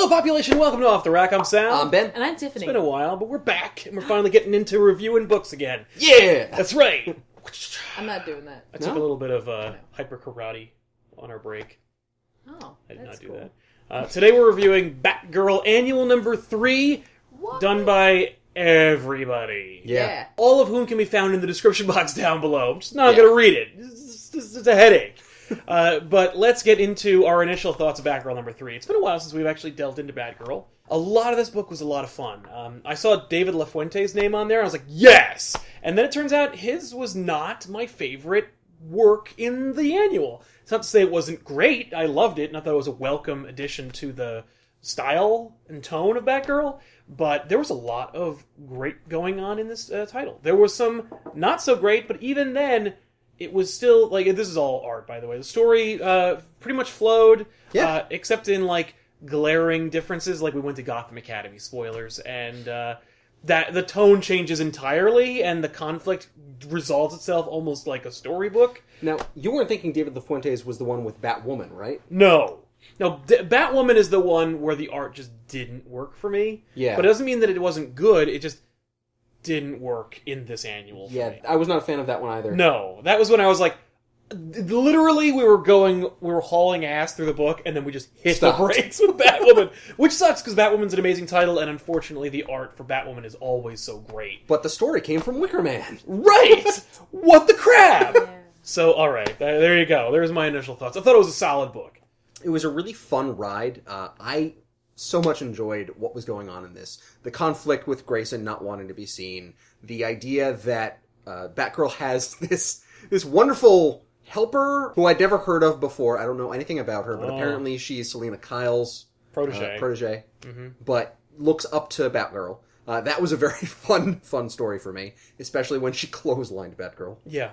Hello, population. Welcome to Off the Rack. I'm Sam. I'm Ben. And I'm Tiffany. It's been a while, but we're back, and we're finally getting into reviewing books again. Yeah! That's right. I'm not doing that. I took a little bit of hyper karate on our break. Oh, I did that's not do cool. that. Today we're reviewing Batgirl Annual number 3, What? done by everybody. Yeah. All of whom can be found in the description box down below. I'm just not going to read it. It's a headache. But let's get into our initial thoughts of Batgirl number 3. It's been a while since we've actually delved into Batgirl. A lot of this book was a lot of fun. I saw David Lafuente's name on there, and I was like, yes! And then it turns out his was not my favorite work in the annual. It's not to say it wasn't great. I loved it, and I thought it was a welcome addition to the style and tone of Batgirl. But there was a lot of great going on in this title. There was some not so great, but even then, it was still, like, this is all art, by the way. The story pretty much flowed, except in, like, glaring differences, like we went to Gotham Academy, spoilers, and that the tone changes entirely, and the conflict resolves itself almost like a storybook. Now, you weren't thinking David Lafuentes was the one with Batwoman, right? No, Batwoman is the one where the art just didn't work for me. Yeah. But it doesn't mean that it wasn't good, it just didn't work in this annual for me. I was not a fan of that one either. No, that was when I was like, literally we were hauling ass through the book, and then we just hit the brakes with Batwoman, which sucks because Batwoman's an amazing title, and unfortunately the art for Batwoman is always so great. But the story came from Wicker Man. Right! What the crap! Yeah. So, alright, there you go. There's my initial thoughts. I thought it was a solid book. It was a really fun ride. I so much enjoyed what was going on in this. The conflict with Grayson not wanting to be seen. The idea that Batgirl has this wonderful helper who I'd never heard of before. I don't know anything about her, but apparently she's Selena Kyle's protege. Mm-hmm. But looks up to Batgirl. That was a very fun story for me, especially when she clotheslined Batgirl. Yeah.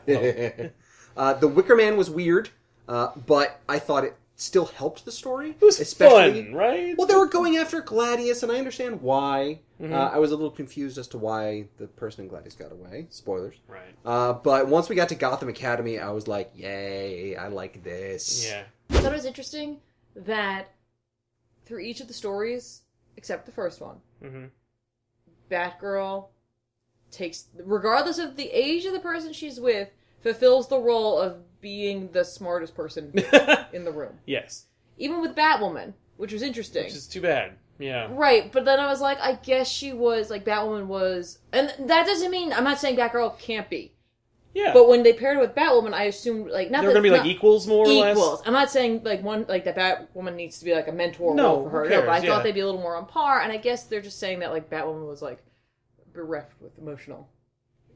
The Wicker Man was weird, but I thought it still helped the story. It was fun, right? Well, they were going after Gladius, and I understand why. Mm-hmm. I was a little confused as to why the person in Gladius got away. Spoilers. Right. But once we got to Gotham Academy, I was like, yay, I like this. Yeah. I thought it was interesting that through each of the stories, except the first one, Batgirl takes, regardless of the age of the person she's with, fulfills the role of being the smartest person in the room. Yes. Even with Batwoman, which was interesting. Which is too bad. Yeah. Right, but then I was like, I guess she was, like, Batwoman was... And that doesn't mean... I'm not saying Batgirl can't be. Yeah. But when they paired her with Batwoman, I assumed, like... Not They're going to be, like, equals, more or less? Equals. I'm not saying, like, that Batwoman needs to be, like, a mentor role for her. Who cares? No, but I thought they'd be a little more on par, and I guess they're just saying that, like, Batwoman was, like, bereft with emotional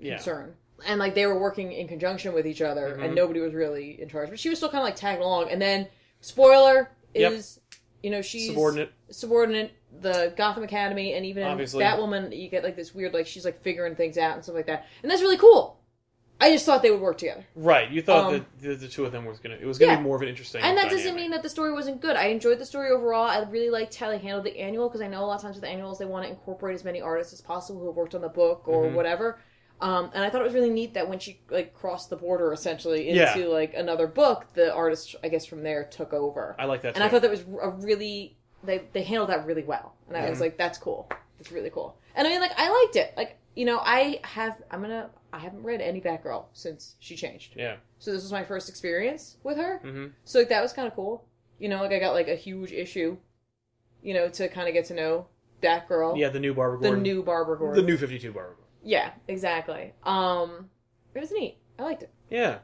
concern. And, like, they were working in conjunction with each other, and nobody was really in charge. But she was still kind of, like, tagging along. And then, spoiler, is, you know, she's... Subordinate, the Gotham Academy, and even Obviously. in Batwoman, you get, like, this weird, like, she's, like, figuring things out and stuff like that. And that's really cool. I just thought they would work together. Right. You thought that the two of them was going to be more of an interesting And that dynamic. doesn't mean that the story wasn't good. I enjoyed the story overall. I really liked how they handled the annual, because I know a lot of times with the annuals, they want to incorporate as many artists as possible who have worked on the book or whatever. And I thought it was really neat that when she, like, crossed the border, essentially, into, like, another book, the artist, I guess, from there took over. I like that, And I thought that was a really... They handled that really well. And I was like, that's cool. It's really cool. And I mean, like, I liked it. Like, you know, I haven't read any Batgirl since she changed. Yeah. So this was my first experience with her. Mm-hmm. So, like, that was kind of cool. You know, like, I got, like, a huge issue, you know, to kind of get to know Batgirl. Yeah, the new Barbara Gordon. The new Barbara Gordon. The new 52 Barbara Gordon. Yeah, exactly. It was neat. I liked it. Yeah.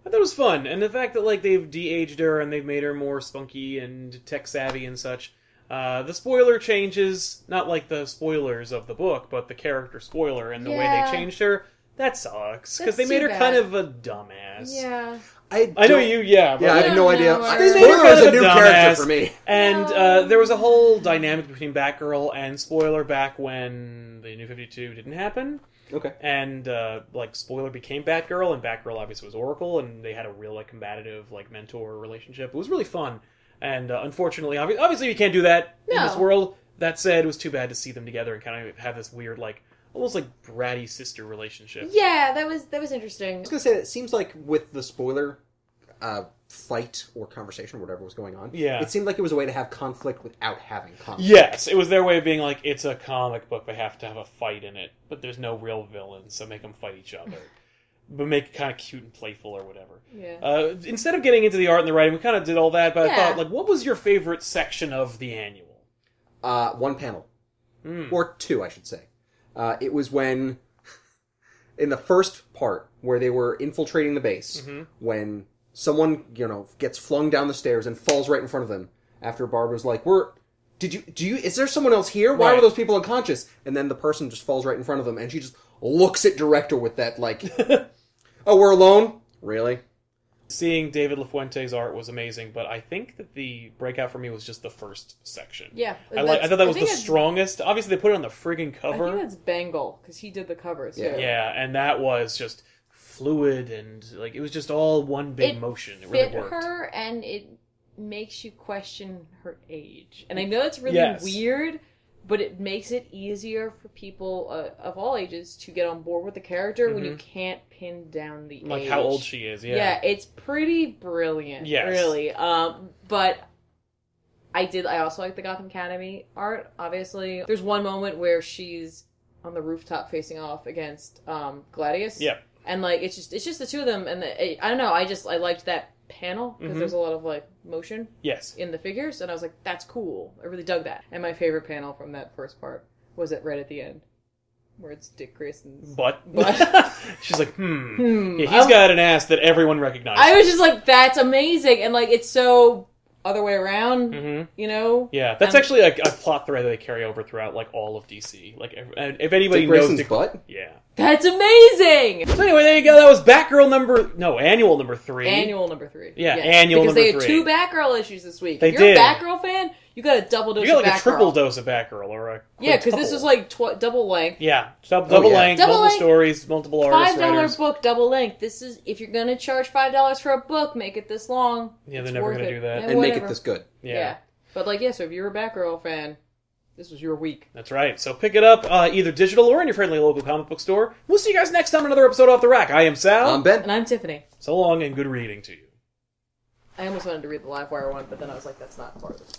I thought it was fun. And the fact that, like, they've de-aged her and they've made her more spunky and tech-savvy and such. The spoiler changes, not like the spoilers of the book, but the character spoiler and the way they changed her. That sucks. Because they made her kind of a dumbass. Yeah. I know you, but I had no idea. They made her Spoiler kind is of a new dumbass, character for me. And there was a whole dynamic between Batgirl and Spoiler back when the New 52 didn't happen. Okay. And, like, Spoiler became Batgirl, and Batgirl obviously was Oracle, and they had a real, like, combative, like, mentor relationship. It was really fun. And, unfortunately, obviously you can't do that in this world. That said, it was too bad to see them together and kind of have this weird, like, almost like bratty sister relationship. Yeah, that was interesting. I was going to say, it seems like with the Spoiler fight or conversation or whatever was going on. Yeah. It seemed like it was a way to have conflict without having conflict. Yes, it was their way of being like, it's a comic book, they have to have a fight in it, but there's no real villains, so make them fight each other. But make it kind of cute and playful or whatever. Yeah. Instead of getting into the art and the writing, we kind of did all that, but Yeah. I thought, like, what was your favorite section of the annual? One panel. Or two, I should say. It was when, in the first part, where they were infiltrating the base, when someone, gets flung down the stairs and falls right in front of them, after Barbara's like, is there someone else here? Why were those people unconscious? And then the person just falls right in front of them, and she just looks at director with that, like, oh, we're alone? Really? Seeing David Lafuente's art was amazing, but I think that the breakout for me was just the first section. Yeah. I thought that was the strongest. Obviously, they put it on the friggin' cover. I think that's Bengal, because he did the cover, too. Yeah, and that was just fluid, and, like, it was just all one big motion. It really worked. Fit her, and it makes you question her age. And I know it's really weird, but it makes it easier for people of all ages to get on board with the character when you can't pin down the age. Like how old she is, yeah. Yeah, it's pretty brilliant, really. But I also like the Gotham Academy art, obviously. There's one moment where she's on the rooftop facing off against Gladius. Yeah. And, like, it's just the two of them, and I don't know, I liked that panel, because there's a lot of, like, motion in the figures, and I was like, that's cool. I really dug that. And my favorite panel from that first part was it right at the end, where it's Dick Grayson's butt. She's like, Yeah, he's got an ass that everyone recognizes. I was just like, that's amazing, and, like, it's so other way around, Yeah, that's actually a plot thread that they carry over throughout, like, all of DC. Like, if anybody Dick knows Grayson's butt? Yeah. That's amazing! So anyway, there you go. That was Batgirl annual number 3. Annual number 3. Yeah, annual because number 3. Because they had 2 Batgirl issues this week. They if you're did. a Batgirl fan, you got a double dose of Batgirl. You got like a triple dose of Batgirl, or a yeah, because this is like double length. Yeah, double length, multiple stories, multiple artists, $5 book, double length. This is, if you're going to charge $5 for a book, make it this long. Yeah, they're never going to do that. And make it this good. Yeah. But, like, so if you're a Batgirl fan, this was your week. That's right. So pick it up either digital or in your friendly local comic book store. We'll see you guys next time on another episode Off the Rack. I am Sal. I'm Ben. And I'm Tiffany. So long and good reading to you. I almost wanted to read the Livewire one, but then I was like, that's not part of it.